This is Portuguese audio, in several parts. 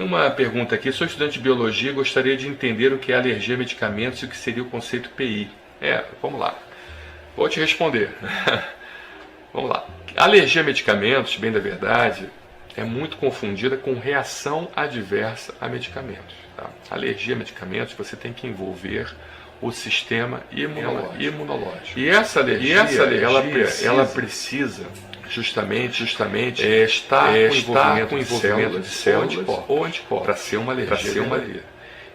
uma pergunta aqui: sou estudante de biologia e gostaria de entender o que é alergia a medicamentos e o que seria o conceito PI. Vamos lá. Vou te responder. Vamos lá. Alergia a medicamentos, bem da verdade, é muito confundida com reação adversa a medicamentos. Tá? Alergia a medicamentos, você tem que envolver o sistema imunológico. E essa alergia, ela precisa justamente estar com envolvimento de células ou anticorpos para ser uma alergia.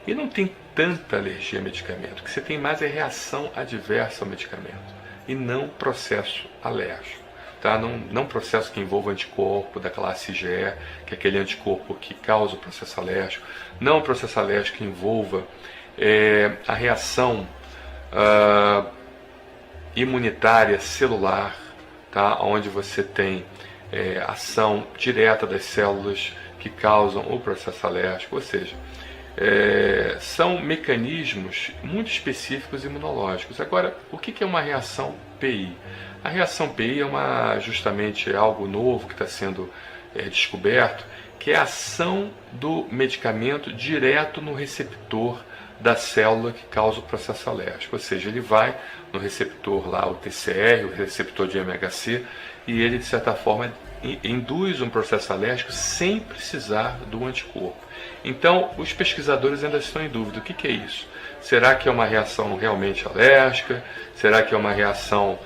E não tem tanta alergia a medicamento. O que você tem mais é reação adversa ao medicamento e não processo alérgico. Tá? Não processo que envolva anticorpo da classe IgE, que é aquele anticorpo que causa o processo alérgico. Não o processo alérgico que envolva a reação imunitária celular, tá? Onde você tem ação direta das células que causam o processo alérgico, ou seja, são mecanismos muito específicos imunológicos. Agora, o que é uma reação PI? A reação PI é justamente algo novo que está sendo descoberto, que é a ação do medicamento direto no receptor da célula que causa o processo alérgico. Ou seja, ele vai no receptor lá, o TCR, o receptor de MHC, e ele, de certa forma, induz um processo alérgico sem precisar do anticorpo. Então, os pesquisadores ainda estão em dúvida. O que é isso? Será que é uma reação realmente alérgica? Será que é uma reação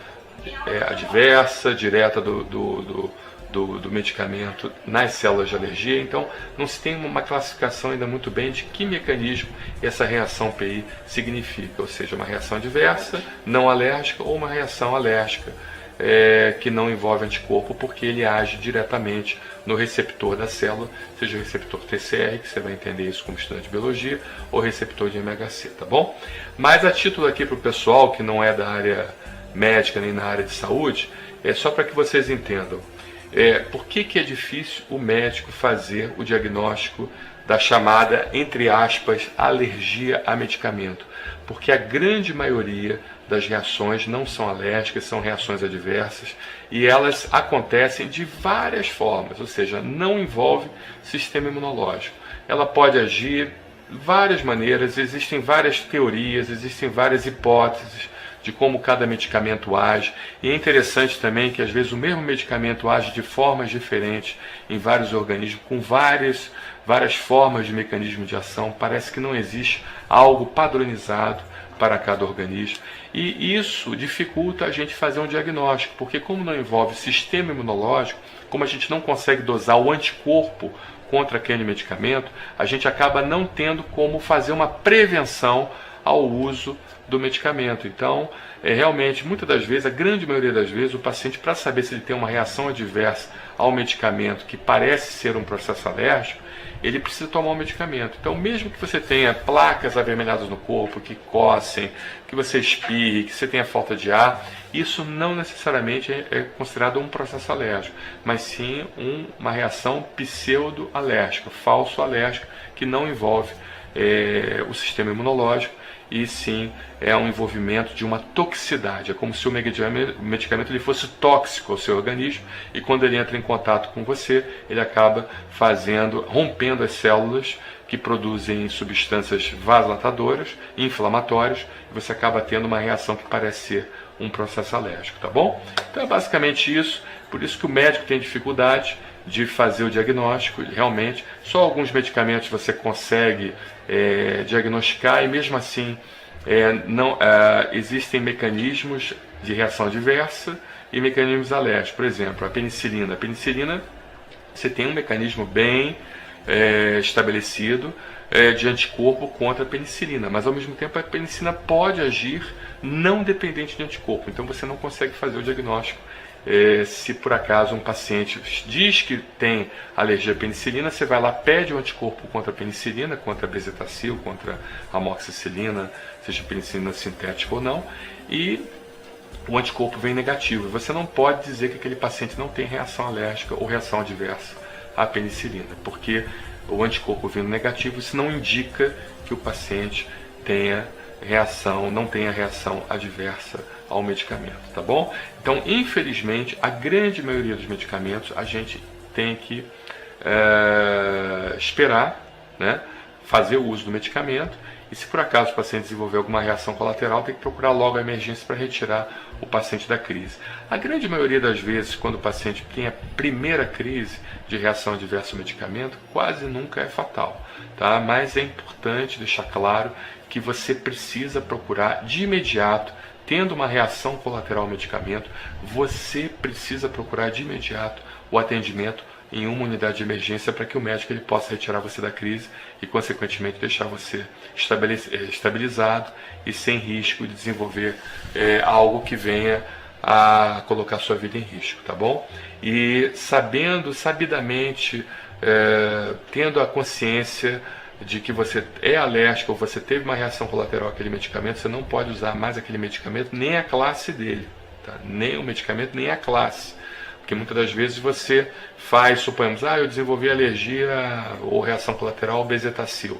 adversa, direta do medicamento nas células de alergia? Então, não se tem uma classificação ainda muito bem de que mecanismo essa reação PI significa, ou seja, uma reação adversa, não alérgica, ou uma reação alérgica, que não envolve anticorpo, porque ele age diretamente no receptor da célula, seja o receptor TCR, que você vai entender isso como estudante de biologia, ou receptor de MHC, tá bom? Mas a título aqui para o pessoal que não é da área médica nem na área de saúde, é só para que vocês entendam. Por que é difícil o médico fazer o diagnóstico da chamada, entre aspas, alergia a medicamento? Porque a grande maioria das reações não são alérgicas, são reações adversas, e elas acontecem de várias formas, ou seja, não envolve sistema imunológico. Ela pode agir de várias maneiras, existem várias teorias, existem várias hipóteses de como cada medicamento age, e é interessante também que às vezes o mesmo medicamento age de formas diferentes em vários organismos, com várias formas de mecanismo de ação. Parece que não existe algo padronizado para cada organismo, e isso dificulta a gente fazer um diagnóstico, porque como não envolve sistema imunológico, como a gente não consegue dosar o anticorpo contra aquele medicamento, a gente acaba não tendo como fazer uma prevenção ao uso do medicamento. Então, realmente, muitas das vezes, a grande maioria das vezes, o paciente, para saber se ele tem uma reação adversa ao medicamento que parece ser um processo alérgico, ele precisa tomar o medicamento. Então, mesmo que você tenha placas avermelhadas no corpo, que coçem, que você espirre, que você tenha falta de ar, isso não necessariamente é considerado um processo alérgico, mas sim uma reação pseudo-alérgica, falso-alérgica, que não envolve o sistema imunológico, e sim é um envolvimento de uma toxicidade. É como se o medicamento ele fosse tóxico ao seu organismo, e quando ele entra em contato com você, ele acaba rompendo as células que produzem substâncias vasodilatadoras, inflamatórias, e você acaba tendo uma reação que parece ser um processo alérgico, tá bom? Então é basicamente isso. Por isso que o médico tem dificuldade de fazer o diagnóstico. Realmente, só alguns medicamentos você consegue diagnosticar, e mesmo assim existem mecanismos de reação adversa e mecanismos alérgicos. Por exemplo, a penicilina. A penicilina, você tem um mecanismo bem estabelecido de anticorpo contra a penicilina, mas ao mesmo tempo a penicilina pode agir não dependente de anticorpo, então você não consegue fazer o diagnóstico. Se por acaso um paciente diz que tem alergia à penicilina, você vai lá, pede um anticorpo contra a penicilina, contra a bezetacil, contra a amoxicilina, seja penicilina sintética ou não, e o anticorpo vem negativo. Você não pode dizer que aquele paciente não tem reação alérgica ou reação adversa à penicilina, porque o anticorpo vindo negativo, isso não indica que o paciente não tenha reação adversa ao medicamento, tá bom? Então, infelizmente, a grande maioria dos medicamentos a gente tem que esperar né, fazer o uso do medicamento. E se por acaso o paciente desenvolver alguma reação colateral, tem que procurar logo a emergência para retirar o paciente da crise. A grande maioria das vezes, quando o paciente tem a primeira crise de reação adversa ao medicamento, quase nunca é fatal, tá? Mas é importante deixar claro que você precisa procurar de imediato, tendo uma reação colateral ao medicamento, você precisa procurar de imediato o atendimento em uma unidade de emergência para que o médico ele possa retirar você da crise e, consequentemente, deixar você estabilizado e sem risco de desenvolver algo que venha a colocar sua vida em risco, tá bom? E sabidamente, tendo a consciência de que você é alérgico ou você teve uma reação colateral àquele medicamento, você não pode usar mais aquele medicamento, nem a classe dele, tá? Nem o medicamento, nem a classe. Porque muitas das vezes você faz, suponhamos, eu desenvolvi alergia ou reação colateral ao bezetacil,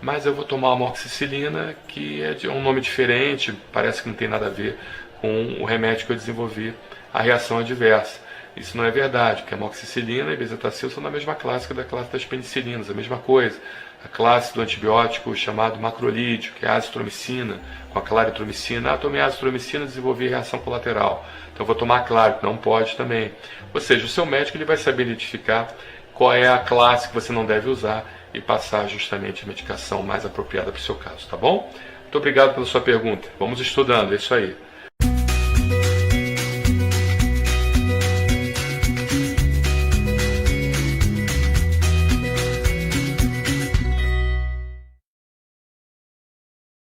mas eu vou tomar uma amoxicilina que é de um nome diferente, parece que não tem nada a ver com o remédio que eu desenvolvi a reação adversa. Isso não é verdade, porque a amoxicilina e bezetacil são da mesma classe que da classe das penicilinas, a mesma coisa. A classe do antibiótico chamado macrolídeo, que é a azitromicina, com a claritromicina. Tomei azitromicina e desenvolvi reação colateral. Então vou tomar claro, que não pode também. Ou seja, o seu médico ele vai saber identificar qual é a classe que você não deve usar e passar justamente a medicação mais apropriada para o seu caso, tá bom? Muito obrigado pela sua pergunta. Vamos estudando, é isso aí.